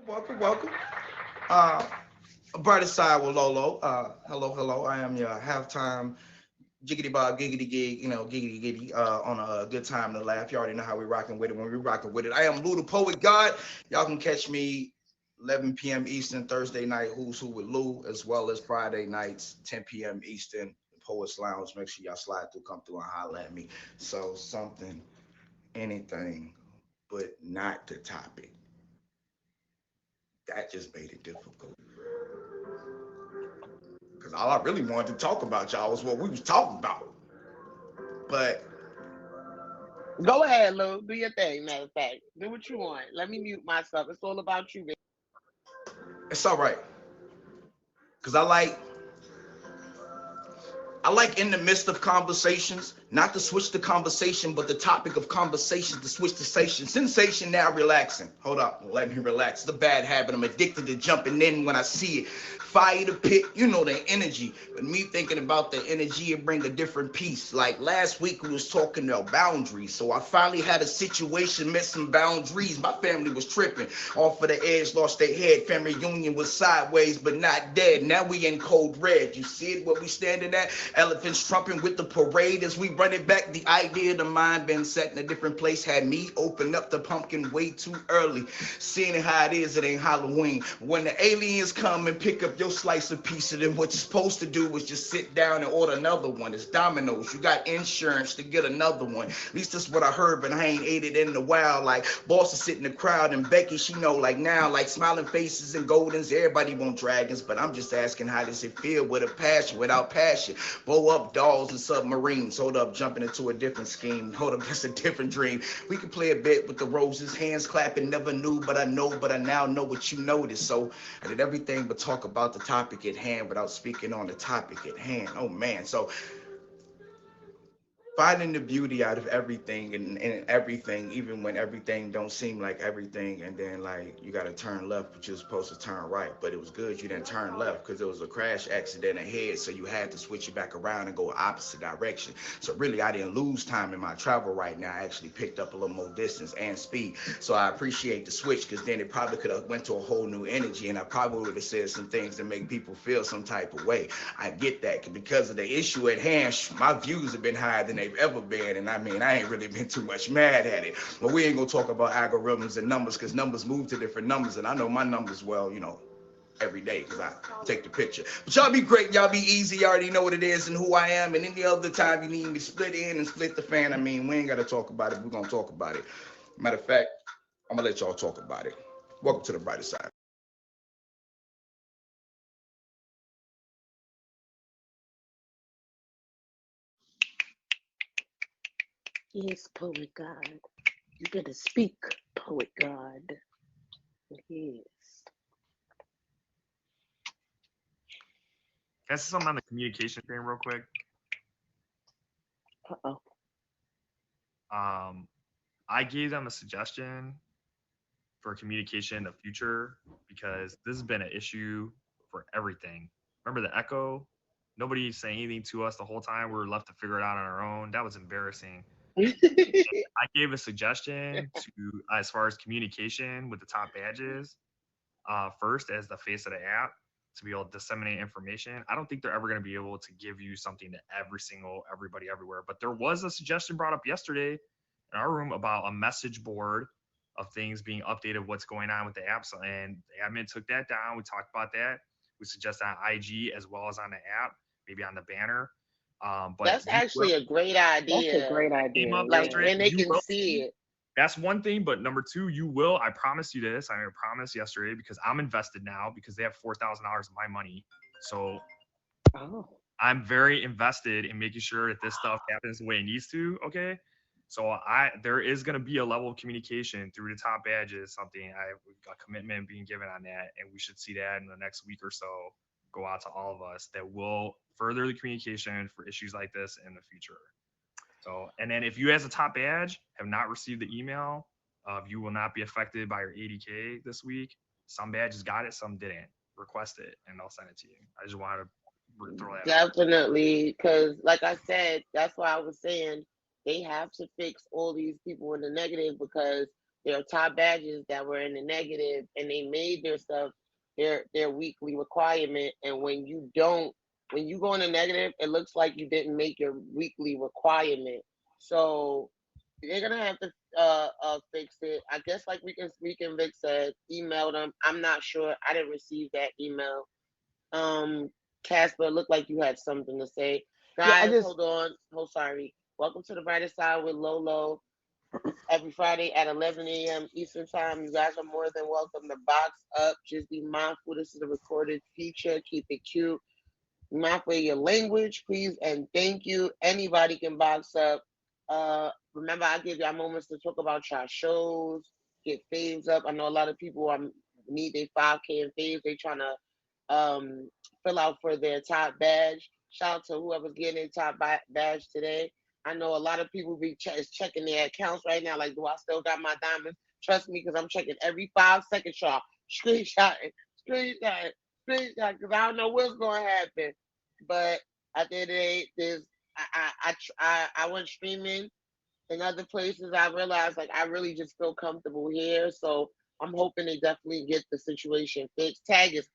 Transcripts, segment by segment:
Welcome, welcome. Uh, Brightest side with Lolo. Hello, hello. I am your halftime jiggity bob giggity gig, giggity giddy on a good time to laugh. You already know how we rocking with it when we rocking with it. I am Lou the Poet God. Y'all can catch me 11 p.m. Eastern Thursday night Who's Who with Lou, as well as Friday nights 10 p.m. Eastern Poets Lounge. Make sure y'all slide through, come through and holler at me. So something, anything, but not the topic. That just made it difficult. Because all I really wanted to talk about, y'all, was what we was talking about. But Go ahead, Lou. Do your thing. Matter of fact, do what you want. Let me mute myself. It's all about you, baby. it's all right. Because I like in the midst of conversations, not to switch the conversation, but the topic of conversation to switch the station. Sensation now relaxing. Hold up, let me relax. It's a bad habit. I'm addicted to jumping in when I see it. Fire the pit, you know the energy. But me thinking about the energy, it bring a different piece. Like last week we was talking about boundaries. So I finally had a situation, met some boundaries. My family was tripping. Off of the edge, lost their head. Family reunion was sideways, but not dead. Now we in code red. You see it where we standing at? Elephants trumping with the parade as we run it back. The idea of the mind been set in a different place. Had me open up the pumpkin way too early. Seeing it how it is, it ain't Halloween. When the aliens come and pick up your slice of pizza, then what you're supposed to do is just sit down and order another one. It's Domino's. You got insurance to get another one. At least that's what I heard, but I ain't ate it in a while. Like boss is sitting in the crowd and Becky, she know like now, like smiling faces and goldens. Everybody want dragons, but I'm just asking how does it feel with a passion, without passion? Blow up dolls and submarines. Hold up, jumping into a different scheme. Hold up, that's a different dream. We can play a bit with the roses, hands clapping, never knew, but I now know what you noticed. So I did everything but talk about the topic at hand without speaking on the topic at hand. Oh man. So finding the beauty out of everything and everything, even when everything don't seem like everything, and then like you got to turn left but you're supposed to turn right, but it was good you didn't turn left because there was a crash accident ahead, so you had to switch it back around and go opposite direction. So really I didn't lose time in my travel right now. I actually picked up a little more distance and speed, so I appreciate the switch because then it probably could have went to a whole new energy and I probably would have said some things that make people feel some type of way. I get that because of the issue at hand. My views have been higher than they've ever been, and I mean, I ain't really been too much mad at it. But we ain't gonna talk about algorithms and numbers because numbers move to different numbers, and I know my numbers well, every day because I take the picture. But y'all be great, y'all be easy. You already know what it is and who I am. And any other time you need me to split in and split the fan, I mean, we ain't gotta talk about it. We're gonna talk about it. Matter of fact, I'm gonna let y'all talk about it. Welcome to the brighter side. Yes, poet God. You better speak, poet God. Yes. Can I say something on the communication thing real quick? Uh-oh. Um, I gave them a suggestion for communication in the future because this has been an issue for everything. Remember the echo? Nobody saying anything to us the whole time. We were left to figure it out on our own. That was embarrassing. I gave a suggestion to as far as communication with the top badges first as the face of the app to be able to disseminate information. I don't think they're ever going to be able to give you something to everybody everywhere. But there was a suggestion brought up yesterday in our room about a message board of things being updated, what's going on with the apps. And the admin took that down. We talked about that. We suggest on IG as well as on the app, maybe on the banner. But That's you will actually a great That's a idea. great came idea. up Like, Yeah. yesterday. and they You can will see see. it. That's one thing, but number two, you will. I promise you this. I promised yesterday because I'm invested now because they have $4,000 of my money. So Oh. I'm very invested in making sure that this stuff happens the way it needs to. Okay. So there is going to be a level of communication through the top badges, something a commitment being given on that, and we should see that in the next week or so go out to all of us that will further the communication for issues like this in the future. So, and then if you as a top badge have not received the email of you will not be affected by your 80K this week, some badges got it, some didn't. Request it and they'll send it to you. I just wanted to throw that out there. Definitely, because like I said, that's why I was saying they have to fix all these people in the negative because There are top badges that were in the negative, and they made their stuff their weekly requirement. And when you go in the negative, it looks like you didn't make your weekly requirement. So they're gonna have to fix it. I guess like we can Vic said, email them. I'm not sure. I didn't receive that email. Um, Casper, looked like you had something to say. Yeah, I Guys, just hold on. Oh, sorry. Welcome to the brighter side with Lolo. Every Friday at 11 a.m. Eastern Time. You guys are more than welcome to box up. Just be mindful. This is a recorded feature. Keep it cute. Mindful of your language, please, and thank you. Anybody can box up. Remember, I give y'all moments to talk about your shows, get faves up. I know a lot of people need their 5K and faves. They trying to fill out for their top badge. Shout out to whoever's getting their top badge today. I know a lot of people is checking their accounts right now. Like, do I still got my diamonds? Trust me, because I'm checking every 5 seconds, y'all. Screenshot it, screenshot it, screenshot, because I don't know what's going to happen. But at the end of the day, I went streaming in other places. I realized like I really just feel comfortable here, so I'm hoping they definitely get the situation fixed. Tag is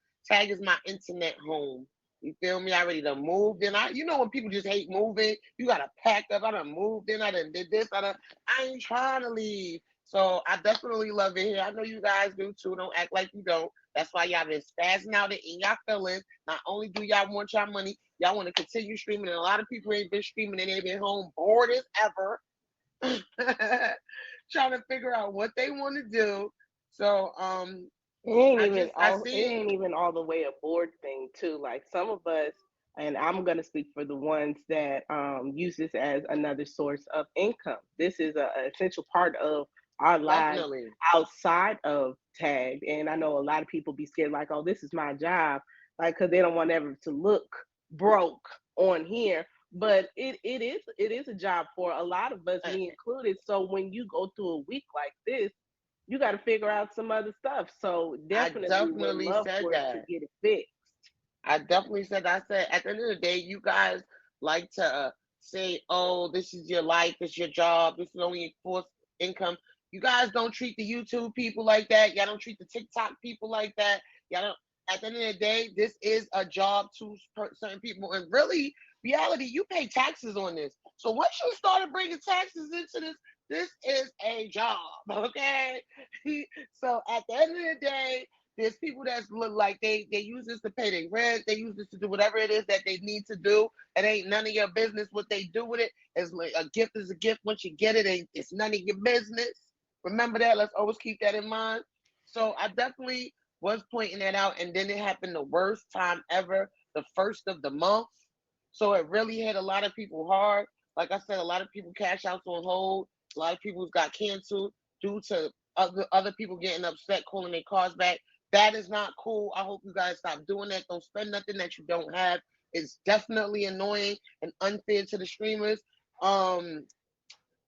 my internet home. You feel me? I ready to move. Then when people just hate moving, you gotta pack up. I done moved in. I done did this. I ain't trying to leave. So I definitely love it here. I know you guys do too. Don't act like you don't. That's why y'all been spazzing out in y'all feelings. Not only do y'all want y'all money, y'all want to continue streaming. And a lot of people ain't been streaming and they've been home bored as ever. Trying to figure out what they want to do. So it ain't even all the way a board thing too. Like some of us, and I'm gonna speak for the ones that use this as another source of income. This is a essential part of our lives definitely. outside of tag. And I know a lot of people be scared, like, oh, this is my job, like because they don't want ever to look broke on here. But it is a job for a lot of us, I, me included. So when you go through a week like this, you got to figure out some other stuff. So I definitely would definitely love said for it to that. get it fixed. I definitely said. I said at the end of the day, you guys like to say, "Oh, this is your life, this is your job, this is only forced income." You guys don't treat the YouTube people like that. Y'all don't treat the TikTok people like that. Y'all don't. At the end of the day, this is a job to certain people, and really, reality, you pay taxes on this. So once you started bringing taxes into this is a job, okay? So at the end of the day, there's people that look like they use this to pay their rent. They use this to do whatever it is that they need to do. It ain't none of your business what they do with it. It's like a gift is a gift. Once you get it, it's none of your business. Remember that. Let's always keep that in mind. So I definitely was pointing that out, and then it happened the worst time ever, the first of the month. So it really hit a lot of people hard. Like I said, a lot of people cash outs on hold. A lot of people got canceled due to other people getting upset, calling their cars back. That is not cool. I hope you guys stop doing that. Don't spend nothing that you don't have. It's definitely annoying and unfair to the streamers. Um,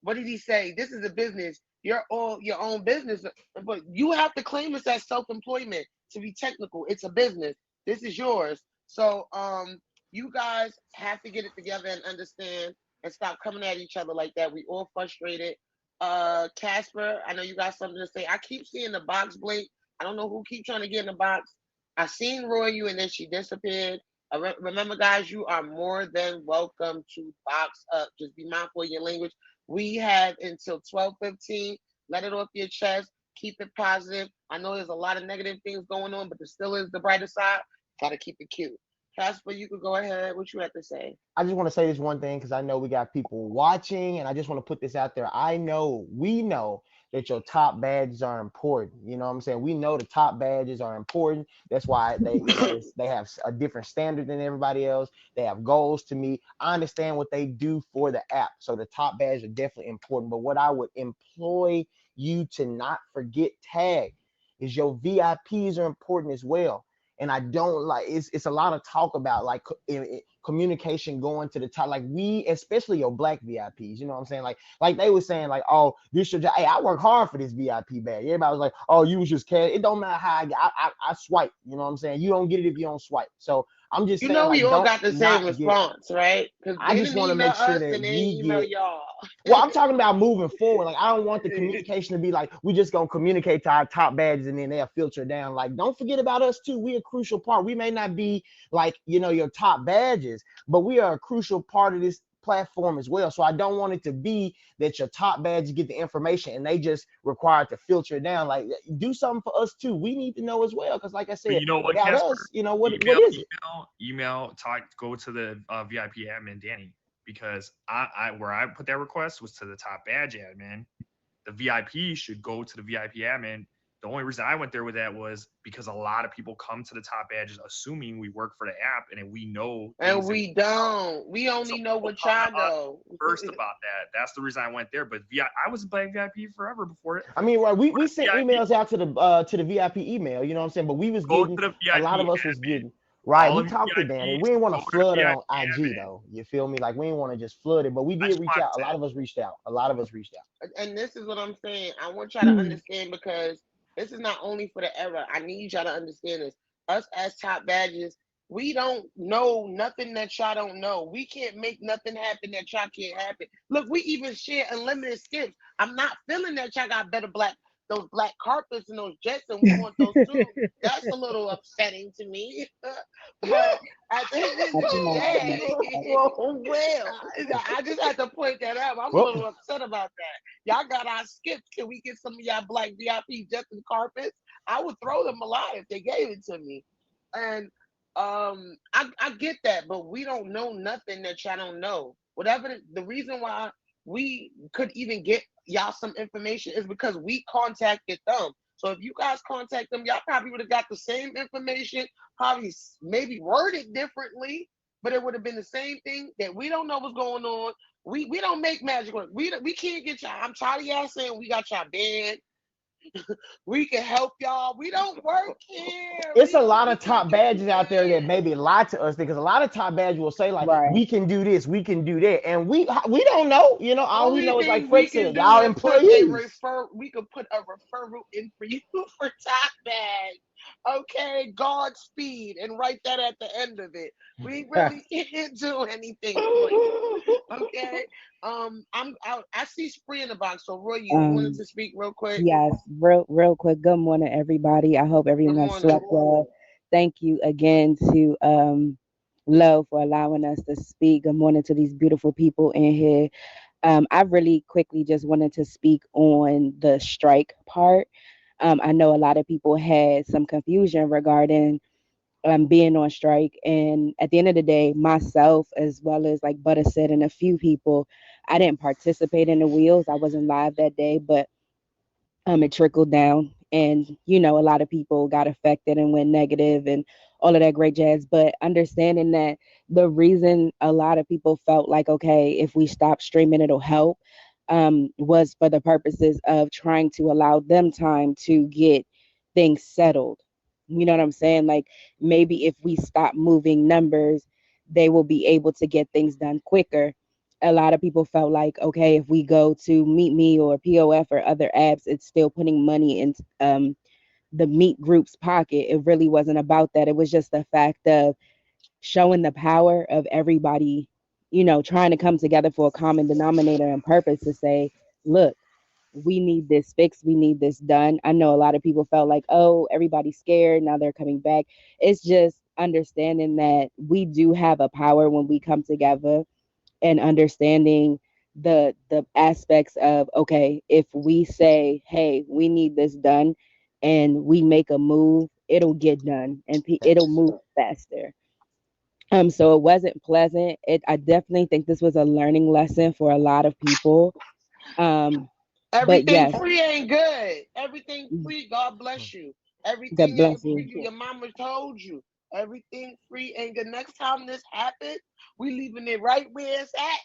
what did he say? This is a business. You're all your own business, but you have to claim this as self-employment to be technical. It's a business. This is yours. So you guys have to get it together and understand and stop coming at each other like that. We all frustrated. Casper, I know you got something to say. I keep seeing the box blink. I don't know who keep trying to get in the box. I seen Roy you and then she disappeared. Remember, guys, you are more than welcome to box up. Just be mindful of your language. We have until 12:15. Let it off your chest. Keep it positive. I know there's a lot of negative things going on, but there still is the brighter side. Gotta keep it cute. Casper, you could go ahead. What you have to say? I just want to say this one thing because I know we got people watching, and I just want to put this out there. We know that your top badges are important. You know what I'm saying? We know the top badges are important. That's why they have a different standard than everybody else. They have goals to meet. I understand what they do for the app, so the top badges are definitely important. But what I would employ you to not forget, tag, is your VIPs are important as well. And I don't like it's a lot of talk about like communication going to the top, like we, especially your black VIPs, you know what I'm saying? Like they were saying, like, oh, this should, hey, I work hard for this VIP bag. Everybody was like, oh, you was just cash. It don't matter how I swipe, you know what I'm saying? You don't get it if you don't swipe. So I'm just You saying, know we like, all don't got the same not get. response, right? Because I they just didn't want to email make sure us that and they didn't we email get. y'all. Well, I'm talking about moving forward. Like, I don't want the communication to be like we just gonna communicate to our top badges and then they'll filter down. Like, don't forget about us too. We a crucial part. We may not be like your top badges, but we are a crucial part of this platform as well. So I don't want it to be that your top badges get the information and they just required to filter it down. Like, do something for us too. We need to know as well. Because like I But said, you know what, without Casper? us, what Email, is it? talk, go to the VIP admin, Danny, because I where I put that request was to the top badge admin. The VIP should go to the VIP admin. The only reason I went there with that was because a lot of people come to the top badges assuming we work for the app and then we know And things that we we know. don't. We So only know people what come y'all to us know. first about that. That's the reason I went there. But I was playing VIP forever before it. I mean, right, we, Go to we sent VIP. emails out to the VIP email, you know what I'm saying? But we was Go to getting the a lot VIP of us was admin. getting right. All We of you talked to Danny. VIPs, We didn't want go to to the flood it on VIP IG admin. though. You feel me? Like we didn't want to just flood it, but we I did just reach wanted out. A to lot of us reached out. A lot of us reached out. And this is what I'm saying. I want y'all to understand because this is not only for the era. I need y'all to understand this. Us as top badges, we don't know nothing that y'all don't know. We can't make nothing happen that y'all can't happen. Look, we even share unlimited skips. I'm not feeling that y'all got better those black carpets and those jets, and we want those too. That's a little upsetting to me. But at the end of the day, Well, I just had to point that out. I'm a well, little upset about that. Y'all got our skips. Can we get some of y'all black VIP jets and carpets? I would throw them a lot if they gave it to me. And I get that, but we don't know nothing that y'all don't know. Whatever the reason why we could even get y'all some information is because we contacted them. So if you guys contact them, y'all probably would have got the same information, probably maybe worded differently, but it would have been the same thing that we don't know what's going on. We don't make magic work. We can't get y'all. I'm tired of y'all saying we got y'all banned. We can help y'all. We don't work here. it's a lot We of can't top get badges you out there that banned. maybe lie to us because a lot of top badges will say like Right. we can do this, we can do that, and we don't know. All we Only know is like thing we Fred can said, do y'all is put a employees. refer. We could put a referral in for you for top bag. Okay, Godspeed, and write that at the end of it. We really can't do anything for you. Okay. I see Spree in the box. So Roy, you wanted Um, to speak real quick. yes, real quick. Good morning, everybody. I hope Good everyone morning. slept well. Thank you again to Lo for allowing us to speak. Good morning to these beautiful people in here. I really quickly just wanted to speak on the strike part. I know a lot of people had some confusion regarding being on strike. And at the end of the day, myself, as well as like Butter said, and a few people, I didn't participate in the wheels. I wasn't live that day, but it trickled down. And, a lot of people got affected and went negative and all of that great jazz. But understanding that the reason a lot of people felt like, okay, if we stop streaming, it'll help, was for the purposes of trying to allow them time to get things settled. You know what I'm saying? Like maybe if we stop moving numbers, they will be able to get things done quicker. A lot of people felt like, okay, if we go to Meet Me or POF or other apps, it's still putting money in the Meet group's pocket. It really wasn't about that. It was just the fact of showing the power of everybody, trying to come together for a common denominator and purpose to say, look, we need this fixed, we need this done. I know a lot of people felt like, oh, everybody's scared, now they're coming back. It's just understanding that we do have a power when we come together and understanding the aspects of, okay, if we say, hey, we need this done, and we make a move, it'll get done and it'll Facts. move faster. So it wasn't pleasant. I definitely think this was a learning lesson for a lot of people. um but Everything yes, free ain't good. Everything free, God bless you. God Everything ain't bless free. you. Your mama told you. Everything free ain't good. Next time this happens, we leaving it right where it's at.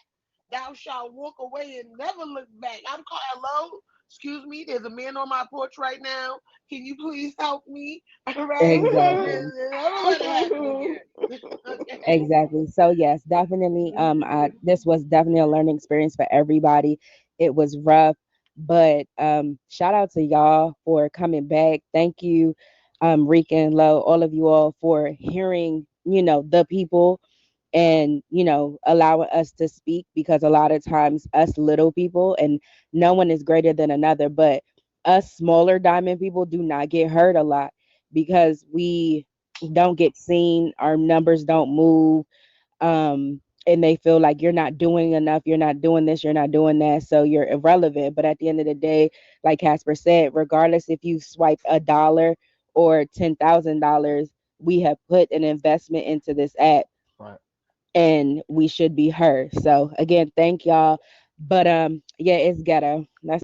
Thou shalt walk away and never look back. I'm calling. Hello, excuse me. There's a man on my porch right now. Can you please help me? All right. Exactly. Never let it happen again. Okay. Exactly. So yes, definitely. This was definitely a learning experience for everybody. It was rough, but shout out to y'all for coming back. Thank you, Rican, Low, all of you all for hearing, the people and, allowing us to speak, because a lot of times us little people, and no one is greater than another, but us smaller diamond people do not get heard a lot because we don't get seen, our numbers don't move, and they feel like you're not doing enough, you're not doing this, you're not doing that, so you're irrelevant. But at the end of the day, like Casper said, regardless if you swipe $1 or $10,000, we have put an investment into this app, Right. and we should be heard. So again, thank y'all. But yeah, it's ghetto. That's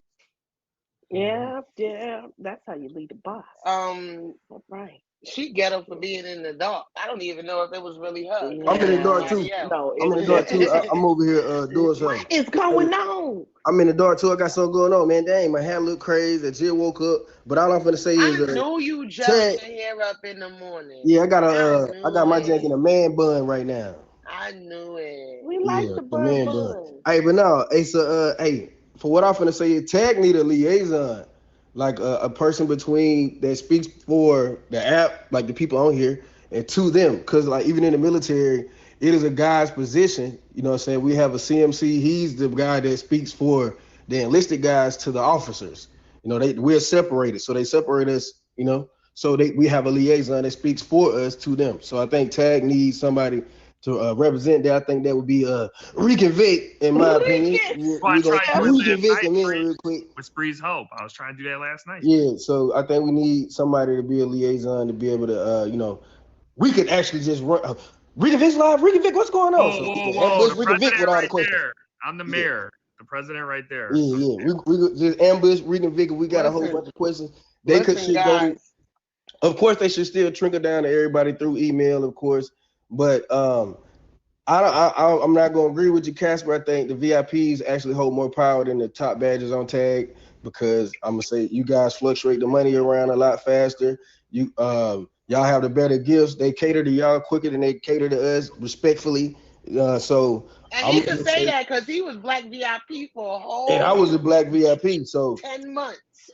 Yeah, yeah. That's how you lead the boss. That's right. She ghetto for being in the dark. I don't even know if it was really her. Yeah. I'm in the dark too. Somebody else. No, it I'm in the was dark too. I'm over here doing something. What is going on? I'm in the dark too. I got something going on, man. Dang, my hair look crazy. I just woke up. But all I'm finna say I is knew you Ted- just hair up in the morning. yeah, I got I got my knew jank in it. a man bun right now. I knew it. We like Yeah, the the man bun bun. bun. Hey, but no, hey, so hey, for what I'm finna say, Tag need a liaison, like a person between that speaks for the app, like the people on here, and to them, cause like even in the military, it is a guy's position. You know what I'm saying? We have a CMC. He's the guy that speaks for the enlisted guys to the officers. You know, we're separated, so they separate us. You know, so we have a liaison that speaks for us to them. So I think Tag needs somebody to represent that. I think that would be Rican Vic, in my opinion. Well, I We gonna tried to do it Rican last Vic night, him in Spree, real quick. with Spree's help. I was trying to do that last night. Yeah, so I think we need somebody to be a liaison to be able to, we could actually just run. Rican Vic's live. Rican Vic, what's going on? Whoa, So we whoa, can whoa! ambush The Rican Vic president with all the right questions. there. I'm the Yeah, mayor. The president right there. yeah, yeah. We could just ambush Rican Vic. We got a whole Listen, bunch of questions. They could listen, should go. guys. Of course, they should still trickle down to everybody through email, of course. But I'm not gonna agree with you, Casper. I think the VIPs actually hold more power than the top badges on tag, because I'm gonna say you guys fluctuate the money around a lot faster. Y'all have the better gifts. They cater to y'all quicker than they cater to us, respectfully. So And I'm he could gonna say say, that because he was Black VIP for a and I was a whole black VIP, so 10 months.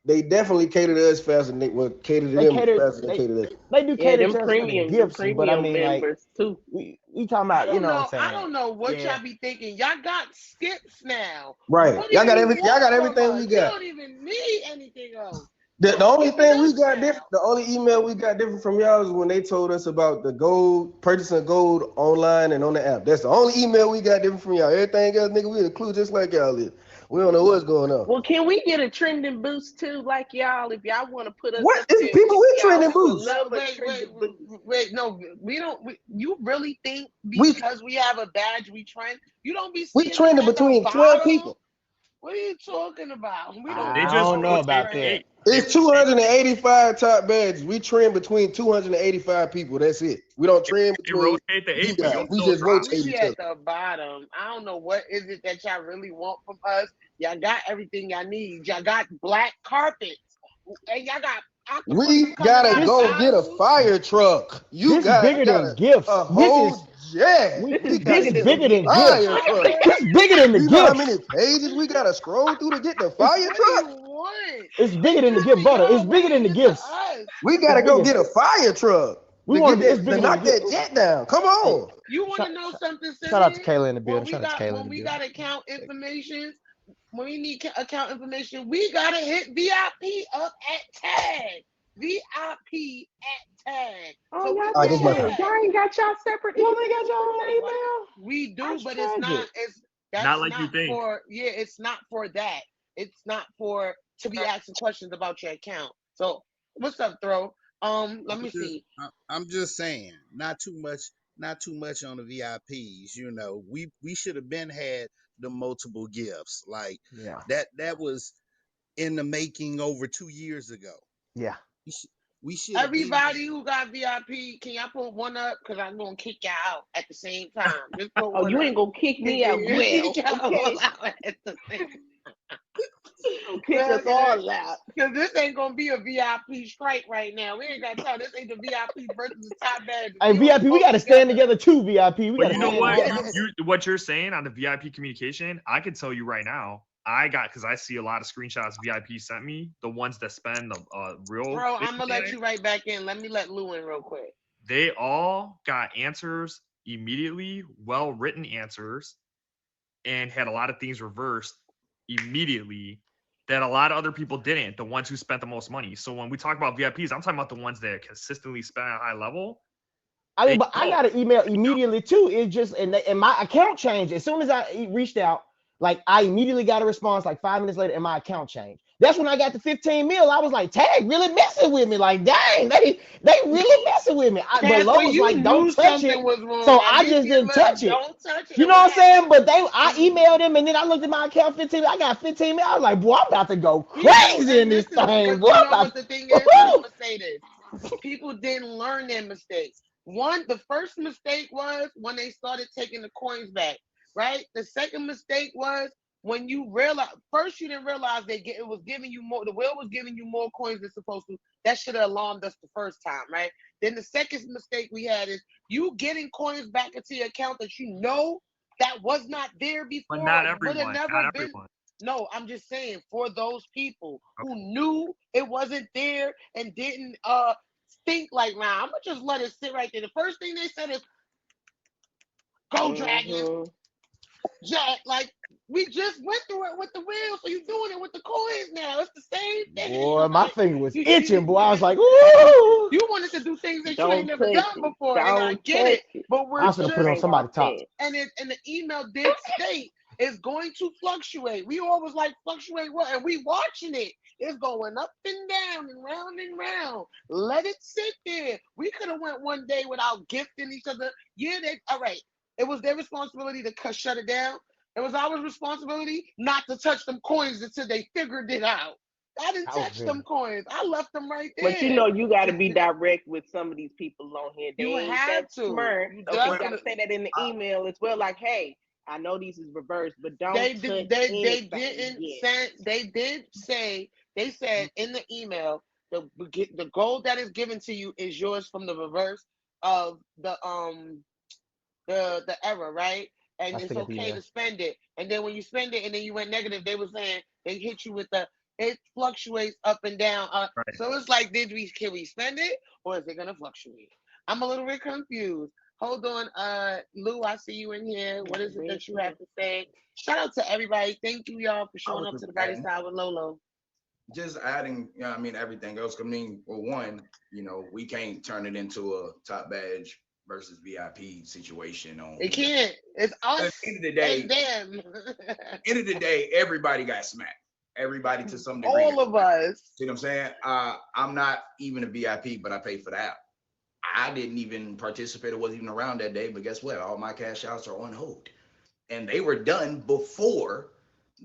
they definitely cater to us faster than they will cater to They them cater. faster than they cater to us. They do Yeah, cater them to us for the them gifts, but I premium mean, like members too. we talking about, you know what I'm I saying? don't know what Yeah. y'all be thinking. Y'all got skips now. Right. What do Y'all got you everything. Y'all want got from everything us? we We got. don't even need anything else. The only Giving thing we us got now. different, the only email we got different from y'all is when they told us about the gold, purchasing gold online and on the app. That's the only email we got different from y'all. Everything else, nigga, we include just like y'all is. We don't know what's going on. Well, can we get a trending boost too, like y'all? If y'all want to put us What up is there, people with y'all trending we would boosts? love a Wait, trending boost. no, we don't. You really think We because we have a badge we trend? You don't be we seeing us trending at the between 12 bottom. people. What are you talking about? We don't They I just don't know always about rotate the trend. that. eight. They It's rotate. 285 top badges. We trend between 285 people. That's it. We don't trend They between rotate the you eight, but guys. you'll We We still just drop. rotate we be each other. at the bottom. I don't know what is it that y'all really want from us. Y'all got everything y'all need. Y'all got black carpets, and y'all got octopuses We coming gotta out of go get a bottles. fire truck. You This guys bigger got than gifts. a whole jet. This We is gotta bigger, get a bigger than gifts. fire truck. This bigger than the You know how many gifts. pages we gotta scroll through to get the It's fire What do you truck? want? it's bigger And than the you gift be butter. It's all bigger than the weighing it to gifts. us. We It's gotta go bigger. get a fire truck We to want get to be. It's that to bigger than the knock gift. that jet down. Come Hey, on. You want to shout, know shout, something, shout out to Simeon? Kayla in the When building. we Shout out to got Kayla in when the we building. got account information, when we need account information, we gotta hit VIP up at tag. VIP at tag. Oh, So we y'all All right, get this is my did. turn. that. Y'all ain't got y'all separate You only got emails your for own that? email. We do, That's but it's not. tragic. Not That's like you not think. for. Yeah, it's not for that. It's not for to be asking questions about your account. So what's up, Throw? Let me see. I'm just saying, not too much on the VIPs. You know, we should have been had the multiple gifts like Yeah, that was in the making over 2 years ago. yeah. We, sh- we should have been Everybody had. who got VIP, can y'all put one up? Cause I'm gonna kick y'all out at the same time. Just put Oh, one you up. ain't gonna kick me out. Well, Kick y'all okay. all out at the same Gonna kick us time. all out. Cause this ain't gonna be a VIP strike right now. We ain't got time. This ain't the VIP versus the top badges. Hey, We only VIP, we work got to stand together. together too. VIP, we got But to you know stand what? together. What you're saying on the VIP communication, I can tell you right now. I got, because I see a lot of screenshots VIP sent me, the ones that spend the real. Bro, I'm gonna let you right back in. Let me let Lou in real quick. They all got answers immediately, well written answers, and had a lot of things reversed immediately that a lot of other people didn't. The ones who spent the most money. So when we talk about VIPs, I'm talking about the ones that consistently spend at a high level. I mean, but I got an email immediately too. It just and my account changed as soon as I reached out. Like I immediately got a response like 5 minutes later, and my account changed. That's when I got the 15 mil. I was like, Tag really messing with me. Like, dang, they really messing with me. But Lo was like, don't touch it. So I just didn't touch it. Don't touch it. You know what I'm saying? But I emailed him, and then I looked at my account 15. I got 15 mil. I was like, boy, I'm about to go crazy in this thing. Boy, you know what the thing is? I'm gonna say this. People didn't learn their mistakes. The first mistake was when they started taking the coins back, right? The second mistake was when you realize, first you didn't realize it was giving you more, the wheel was giving you more coins than supposed to. That should have alarmed us the first time, right? Then the second mistake we had is you getting coins back into your account that you know that was not there before. But not everyone. No, I'm just saying for those people who knew it wasn't there and didn't think like, nah, I'm gonna just let it sit right there. The first thing they said is, "Go Dragon, Jack." Like we just went through it with the wheel, so you doing it with the coins now. It's the same thing. Boy, my finger was itching, boy. I was like, "Ooh!" You wanted to do things that you ain't never done before, and I get it. But we're just gonna put it on somebody's top. And the email did state it's going to fluctuate. We always like fluctuate what, and we watching it. It's going up and down and round and round. Let it sit there. We could have went one day without gifting each other. Yeah, all right. It was their responsibility to shut it down. It was our responsibility not to touch them coins until they figured it out. I didn't touch them coins. I left them right there. But you know, you got to be direct with some of these people on here. They you have to. Smart. You got to say that in the email as well. Like, hey, I know these is reversed, but don't. They said in the email the gold that is given to you is yours from the reverse of the error, right? And it's okay to spend it. And then when you spend it and then you went negative, they were saying they hit you with it fluctuates up and down. Right. So it's like, can we spend it or is it gonna fluctuate? I'm a little bit confused. Hold on, Lou, I see you in here. What is it that you have to say? Shout out to everybody. Thank you, y'all, for showing up to the Brighter Side with Lolo. Just adding, everything else. Well, one, we can't turn it into a top badge versus VIP situation. It can't. It's us. At the end of the day, and them. End of the day, everybody got smacked. Everybody to some degree. All of us. See what I'm saying? I'm not even a VIP, but I pay for the app. I didn't even participate. I wasn't even around that day, but guess what? All my cash outs are on hold. And they were done before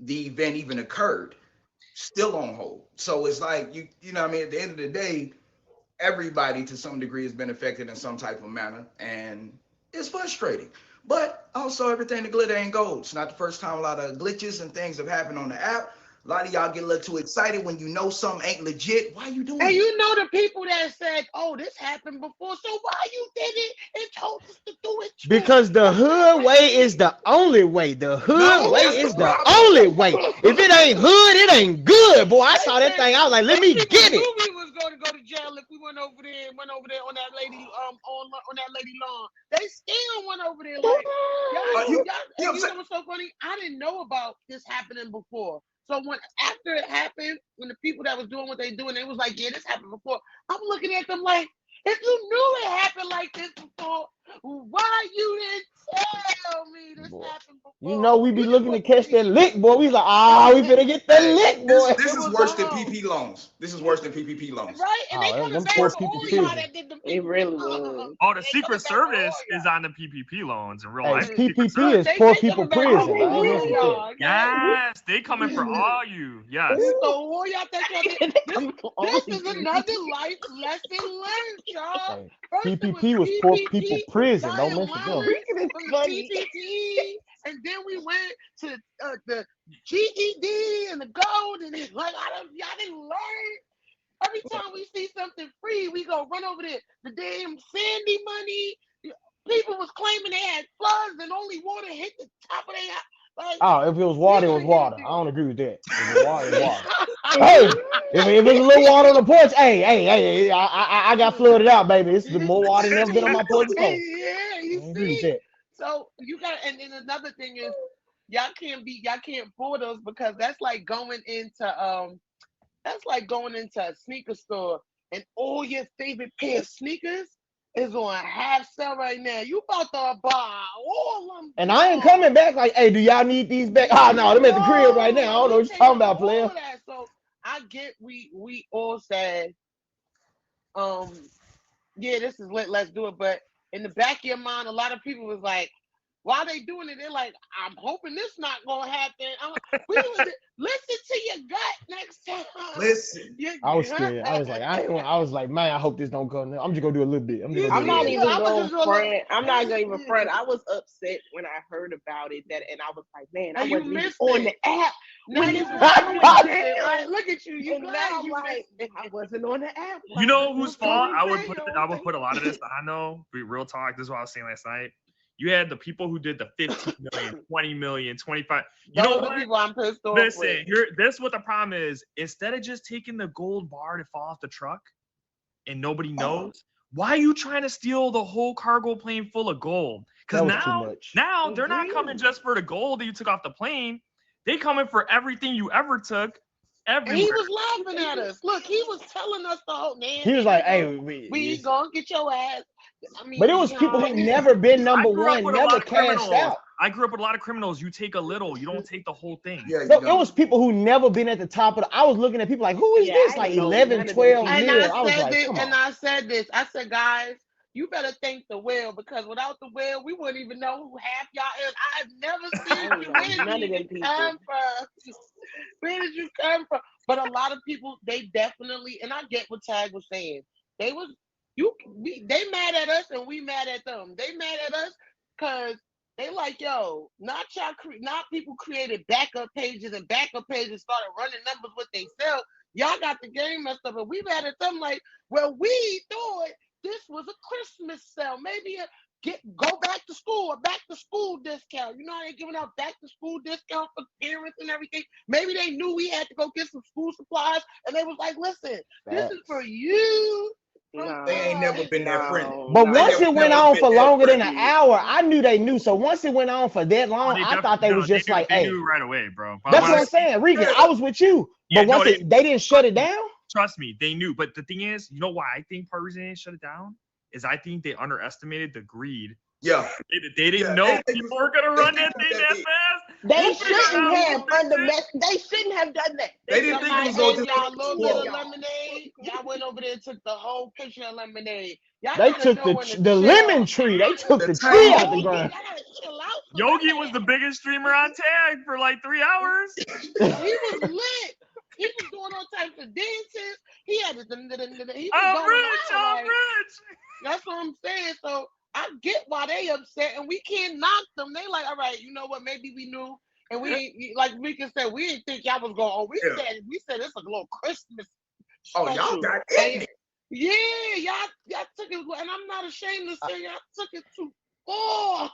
the event even occurred, still on hold. So it's like, at the end of the day, everybody to some degree has been affected in some type of manner, and it's frustrating. But also, everything to glitter ain't gold. It's not the first time a lot of glitches and things have happened on the app. A lot of y'all get a little too excited when you know something ain't legit. Why you doing it? And you know the people that said, oh, this happened before, so why you did it and told us to do it too? Because the hood way is the only way. The hood way is the only way. If it ain't hood, it ain't good. Boy, I saw that thing. I was like, let me get it. We was going to go to jail if we went over there on that lady on that lady lawn. They still went over there like, you know what's so funny? I didn't know about this happening before. So after it happened, when the people that was doing what they doing, they was like, yeah, this happened before. I'm looking at them like, if you knew it happened like this before, why you didn't tell me this happened before? We be looking to catch that lick, boy. We like, we finna get that lick, boy. This is worse than PPP loans. This is worse than PPP loans. Right? And they coming back for all y'all that did the PPP. It really was. Oh, the Secret Service is on the PPP loans in real life. PPP is poor people prison. Yes, they coming for all you. Yes. So all y'all think this is another life lesson learned, y'all. PPP was poor people prison. Don't mess with them. PPP, and then we went to the GED and the gold, and it's like y'all didn't learn. Every time we see something free, we go run over there. The damn Sandy money. People was claiming they had floods and only water hit the top of their house. Like, Oh, if it was water, it you was gonna water. get I don't agree with that. If it's water, it's water. Hey, if it's a little water on the porch, hey, I got flooded out, baby. It's the more water than ever been on my porch before. Yeah, I you don't agree with see. that. So you got, and then another thing is, y'all can't fool those because that's like going into a sneaker store and all your favorite pair of sneakers is on half sale right now. You about to buy all of them. And I ain't coming back like, hey, do y'all need these back? Oh no, them at the crib right now. I don't know what you're talking about, player. All that. So I get we all said, yeah, this is lit, let's do it. But in the back of your mind, a lot of people was like, while they doing it, they're like, I'm hoping this not gonna happen. Listen to your gut next time. Listen. I was scared. I was like, man, I hope this don't come. I'm just gonna do a little bit. I'm just I'm gonna do a not little even bit. going to front. I'm not going to even front. I was upset when I heard about it, and I was like, man, I wasn't even on the app. Now when you it was glad you going missed it, down. right? Look at you. You And glad now, you like, missed it. I wasn't on the app. You know whose fault you I would say, put? yo. I would put a lot of this on though. Be real talk. This is what I was saying last night. You had the people who did the 15 million, 20 million, 25. You Those know are the what? people I'm pissed off Listen, with. this what the problem is. Instead of just taking the gold bar to fall off the truck and nobody knows, why are you trying to steal the whole cargo plane full of gold? Because That was too much. now they're not coming just for the gold that you took off the plane. They coming for everything you ever took. And Everywhere. he was laughing at us. Look, he was telling us the whole man. He was like, hey, we gonna get your ass. I mean, but it was people who never been number I grew up one, with a lot never of cashed criminals. out. I grew up with a lot of criminals. You take a little, you don't take the whole thing. Yeah, No, it was people who never been at the top of the. I was looking at people like, who is this? I Like didn't know 11, none of them 12 people. years. I was like, come on. I said this. I said, guys, you better thank the whale because without the whale, we wouldn't even know who half y'all is. I've never seen you. Where None did of you them come from? Where did you come from? But a lot of people, they definitely, and I get what Tag was saying. They mad at us and we mad at them. They mad at us because they like, yo, not people created backup pages and backup pages started running numbers what they sell. Y'all got the game messed up, and we mad at them like, well, we thought this was a Christmas sale. Maybe go back to school, a back to school discount. You know how they giving out back to school discount for parents and everything. Maybe they knew we had to go get some school supplies, and they was like, listen, this is for you. No, They ain't never been that friendly. But no. once it went never on been for that longer than an friendly. hour, I knew they knew. So once it went on for that long, I thought they was just like, they hey. knew right away, bro. But That's what I'm saying, Regan. I was with you. Yeah, But once they didn't shut it down. Trust me, they knew. But the thing is, you know why I think part of the reason they didn't shut it down is I think they underestimated the greed. Yeah. They didn't know people were gonna run that thing that fast. They shouldn't have They shouldn't have done that. They didn't think it was going to y'all a little bit of lemonade. Y'all went over there and took the whole picture of lemonade. Y'all They took the lemon tree. They took the tree out the ground. Yogi was the biggest streamer on Tag for like 3 hours. He was lit. He was doing all types of dances. He had I'm rich. That's what I'm saying. So I get why they upset, and we can't knock them. They like, all right, you know what? Maybe we knew, and we ain't like we can say we didn't think y'all was going. Oh, we said it's a little Christmas. Oh, y'all got it. Yeah, y'all took it, and I'm not ashamed to say y'all took it too far.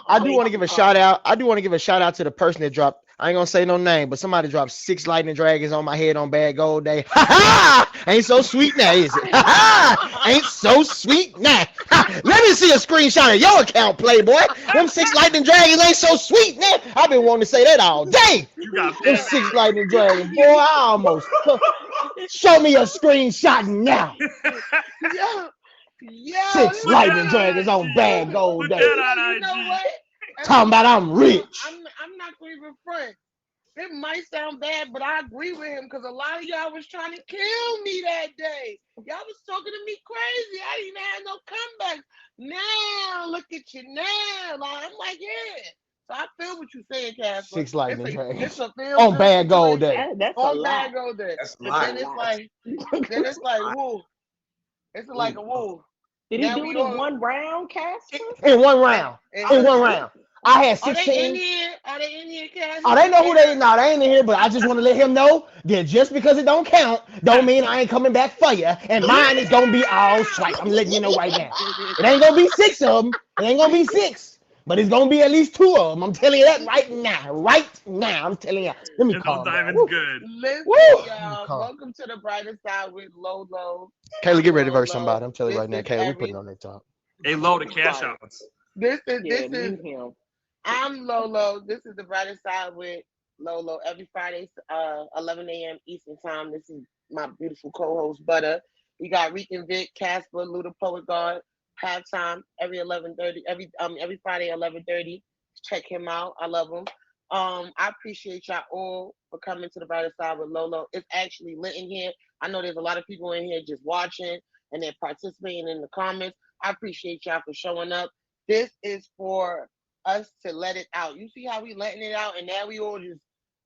I do want to give a shout out. I do want to give a shout out to the person that dropped. I ain't gonna say no name, but somebody dropped 6 lightning dragons on my head on Bad Gold Day. Ha ha! Ain't so sweet now, is it? Ha ha! Ain't so sweet now. Ha! Let me see a screenshot of your account, Playboy. Them 6 lightning dragons ain't so sweet now. I've been wanting to say that all day. You got them 6 lightning dragons, boy. I almost show me a screenshot now. Yeah. 6 lightning dragons on Bad Gold Day. You know what? Talking about I'm rich. I'm not going to even front. It might sound bad, but I agree with him because a lot of y'all was trying to kill me that day. Y'all was talking to me crazy. I didn't even have no comebacks. Now, look at you now. I'm like, yeah. So I feel what you're saying, Casper. 6 lightning dragons on Bad Gold Day. That's on Bad Gold Day. That's a lot. Then it's like, woo. It's like a woo. Did he do it in one round, Casper? In one round. In one round. I had 16. Are they in here, Casper? Oh, they know who they. No, they ain't in here. But I just want to let him know that just because it don't count, don't mean I ain't coming back for you. And mine is gonna be all strike. I'm letting you know right now. It ain't gonna be 6 of them. It ain't gonna be 6. But it's gonna be at least two of them. I'm telling you that right now. Right now, I'm telling you. Let me If those calm down. diamonds Woo, good. Listen, woo. Let me y'all. calm. Welcome to the brighter side with Lolo. Kayla, I'm get ready to verse Lolo. somebody. I'm telling you This right now, is Kayla, we putting every. on that top. Hey, Hold low on, the be cash quiet. outs. Yeah, mute him. I'm Lolo. This is the brighter side with Lolo. Every Friday, 11 a.m. Eastern time. This is my beautiful co-host Butter. We got Reek and Vic, Casper, Luda Poet Guard. Halftime every 11:30. Every Friday 11:30. Check him out. I love him. I appreciate y'all all for coming to the brighter side with Lolo. It's actually lit in here. I know there's a lot of people in here just watching and they're participating in the comments. I appreciate y'all for showing up. This is for us to let it out. You see how we letting it out, and now we all just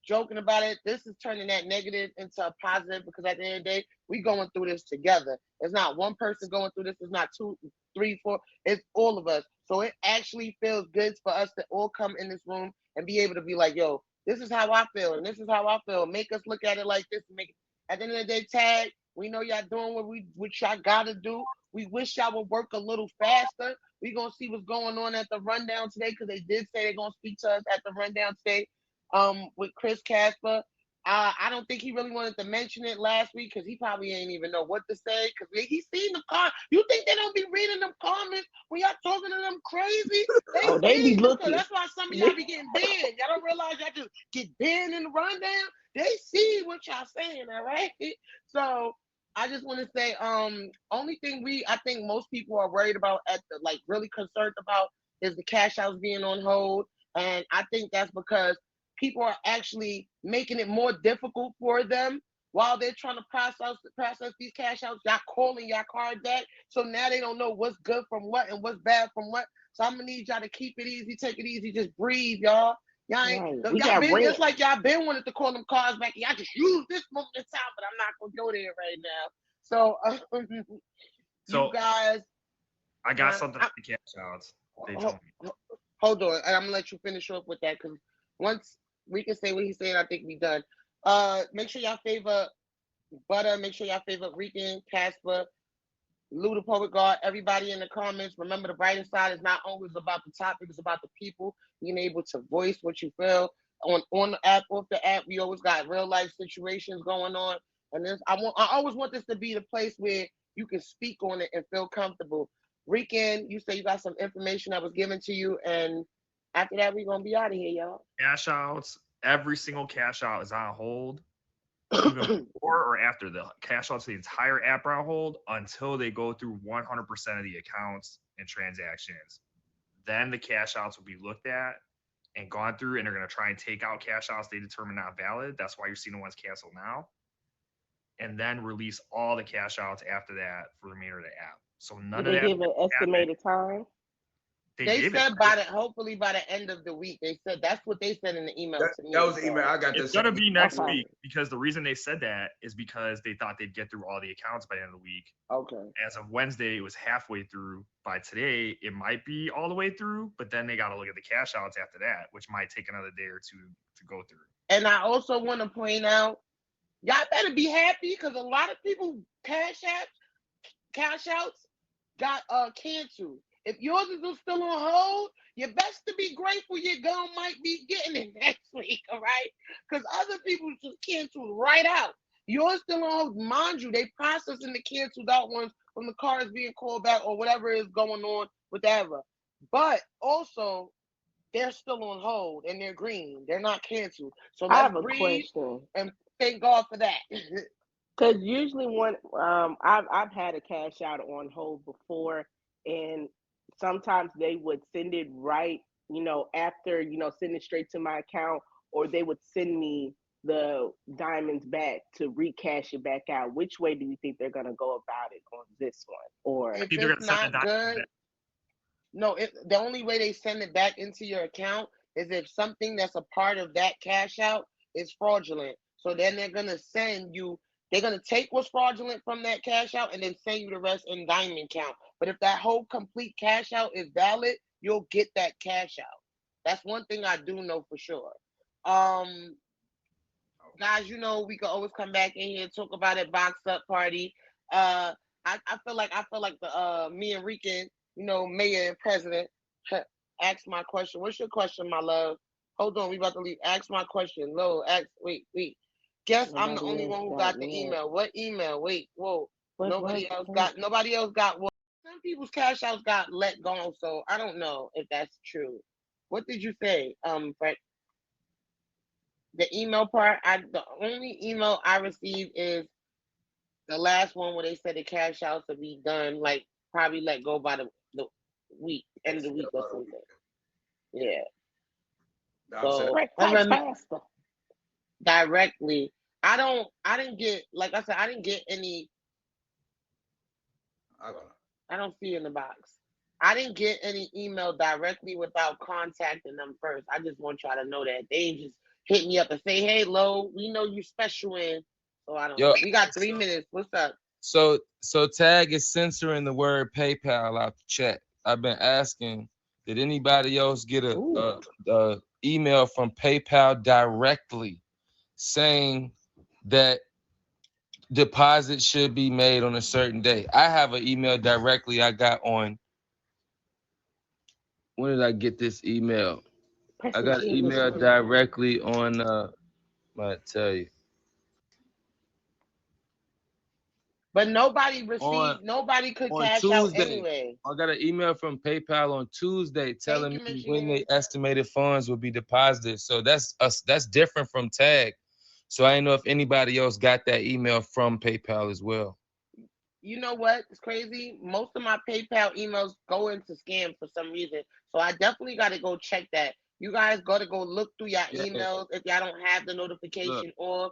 joking about it. This is turning that negative into a positive because at the end of the day, we going through this together. It's not one person going through this. It's not two, three, four. It's all of us. So it actually feels good for us to all come in this room and be able to be like, yo, this is how I feel, and this is how I feel. Make us look at it like this. And make it. At the end of the day, tag. We know y'all doing what y'all gotta do. We wish y'all would work a little faster. We're gonna see what's going on at the rundown today because they did say they're gonna speak to us at the rundown today. With Chris Casper. I don't think he really wanted to mention it last week because he probably ain't even know what to say because he's seen the comments. You think they don't be reading them comments when y'all talking to them crazy? They Oh, they be see them, so looking. that's why some of y'all be getting banned. Y'all don't realize y'all just get banned in the rundown. They see what y'all saying, all right? So I just want to say, only thing I think most people are worried about really concerned about is the cash outs being on hold. And I think that's because people are actually making it more difficult for them while they're trying to process these cash outs. Y'all calling y'all card back. So now they don't know what's good from what and what's bad from what. So I'm gonna need y'all to keep it easy, take it easy, just breathe, y'all. Y'all ain't Right. We y'all got been rent. it's like y'all been wanted to call them cards back. Y'all just use this moment in time, but I'm not gonna go there right now. So So you guys, I got something for the cash outs. They told me. hold on, and I'm gonna let you finish up with that because once we can say what he's saying, I think we done. Make sure y'all favor Butter. Make sure y'all favor Rican, Casper, Luda Poet Guard, everybody in the comments. Remember, the brighter side is not always about the topic; it's about the people being able to voice what you feel on the app, off the app. We always got real life situations going on, and I always want this to be the place where you can speak on it and feel comfortable. Rican, you say you got some information that was given to you, and after that, we're gonna be out of here, y'all. Cash outs. Every single cash out is on hold, even before or after the cash outs. The entire app are on hold until they go through 100% of the accounts and transactions. Then the cash outs will be looked at and gone through, and they're going to try and take out cash outs they determine not valid. That's why you're seeing the ones canceled now. And then release all the cash outs after that for the remainder of the app. So none Did of they that give an estimated time? They gave it. said hopefully by the end of the week. They said that's what they said in the email to me. That was the email I got. It's That gonna be next Okay. week because the reason they said that is because they thought they'd get through all the accounts by the end of the week. Okay. As of Wednesday, it was halfway through. By today, it might be all the way through, but then they got to look at the cash outs after that, which might take another day or two to go through. And I also want to point out, y'all better be happy because a lot of people cash outs got canceled. If yours is still on hold, you best to be grateful your girl might be getting it next week, all right? Because other people just canceled right out. Yours still on hold. Mind you, they processing the canceled out ones from the cars being called back or whatever is going on, whatever. But also, they're still on hold and they're green. They're not canceled. So I let's have a breathe question. and thank God for that. Because usually when I've had a cash out on hold before, and sometimes they would send it right, after, send it straight to my account, or they would send me the diamonds back to recash it back out. Which way do you think they're gonna go about it on this one? Or If Either it's gonna send the not document good, back. no, the only way they send it back into your account is if something that's a part of that cash out is fraudulent. So then they're gonna take what's fraudulent from that cash out and then send you the rest in diamond count. But if that whole complete cash out is valid, you'll get that cash out. That's one thing I do know for sure. Um, guys, we can always come back in here and talk about it. Box up party. I feel like the me and Rican, mayor and president, Ask my question. What's your question, my love? Hold on, we about to leave. Ask my question. Lolo, ask. Wait. Guess I'm the Nobody only else one who got got the yet. email. What email? Wait, whoa. What? Nobody else got what? Some people's cash outs got let go, so I don't know if that's true. What did you say, Fred? The email part, the only email I received is the last one where they said the cash outs will be done, like probably let go by the week, end of the week or something. Yeah. So Rick, I type remember faster. directly. I didn't get, like I said, I didn't get any. I don't see it in the box. I didn't get any email directly without contacting them first. I just want y'all to know that they just hit me up and say, "Hey, Lo, we know you special in." So I don't Yo, know. We got 3 minutes. What's up? so Tag is censoring the word PayPal out the chat. I've been asking, did anybody else get a email from PayPal directly saying that deposits should be made on a certain day? I have an email directly I got on. When did I get this email? Press I the got an key in the email screen. directly on I tell you. But nobody On received. Nobody could on cash out Tuesday. anyway. I got an email from PayPal on Tuesday Thank telling you, me when they Michigan. estimated funds will be deposited. So that's us. That's different from Tag. So I didn't know if anybody else got that email from PayPal as well. You know what? It's crazy. Most of my PayPal emails go into scam for some reason. So I definitely got to go check that. You guys got to go look through your Yeah. emails if y'all don't have the Look. notification off.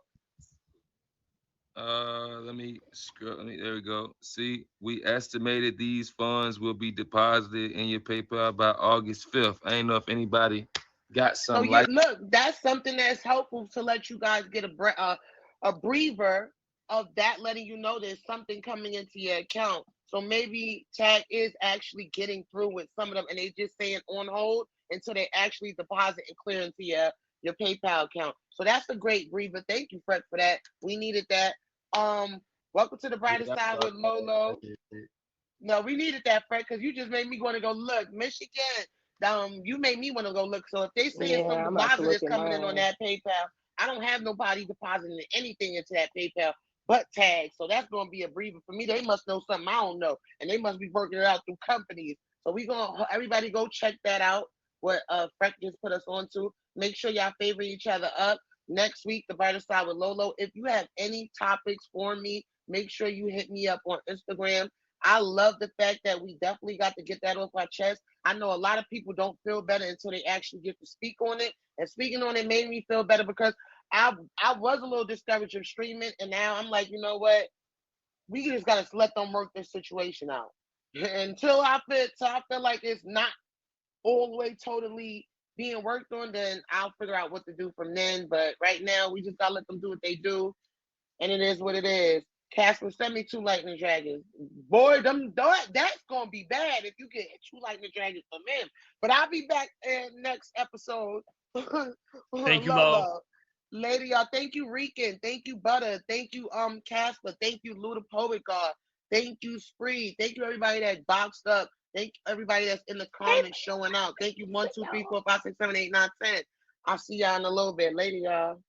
Let me scroll. There we go. See, we estimated these funds will be deposited in your PayPal by August 5th. I didn't know if anybody got So some yeah, like. look, that's something that's helpful to let you guys get a breather of that, letting you know there's something coming into your account. So maybe Tag is actually getting through with some of them, and they just saying on hold until they actually deposit and clear into your PayPal account. So that's a great breather. Thank you, Fred, for that. We needed that. Um, welcome to the brighter Yeah, side with Lolo. No, we needed that, Fred, because you just made me want to go look. Michigan, you made me want to go look. So if they saying some Yeah, I'm about to deposit look is at coming in on mine. that PayPal, I don't have nobody depositing anything into that PayPal but Tag. So that's gonna be a breather for me. They must know something I don't know, and they must be working it out through companies. So we gonna everybody go check that out. What Fred just put us on to. Make sure y'all favor each other up. Next week, the brighter side with Lolo. If you have any topics for me, make sure you hit me up on Instagram. I love the fact that we definitely got to get that off our chest. I know a lot of people don't feel better until they actually get to speak on it. And speaking on it made me feel better because I was a little discouraged of streaming, and now I'm like, you know what? We just gotta let them work this situation out. Until I feel like it's not all the way totally being worked on, then I'll figure out what to do from then. But right now, we just gotta let them do what they do, and it is what it is. Casper, send me 2 lightning dragons. Boy, that's gonna be bad if you get 2 lightning dragons from him. But I'll be back in next episode. Thank you, Lo. Lola. Lady, y'all, thank you, Rican. Thank you, Butter. Thank you, Casper. Thank you, Luda Poet God. Thank you, Spree. Thank you, everybody that boxed up. Thank everybody that's in the comments showing out. Thank you, 1, 2, 3, 4, 5, 6, 7, 8, 9, 10. I'll see y'all in a little bit. Later, y'all.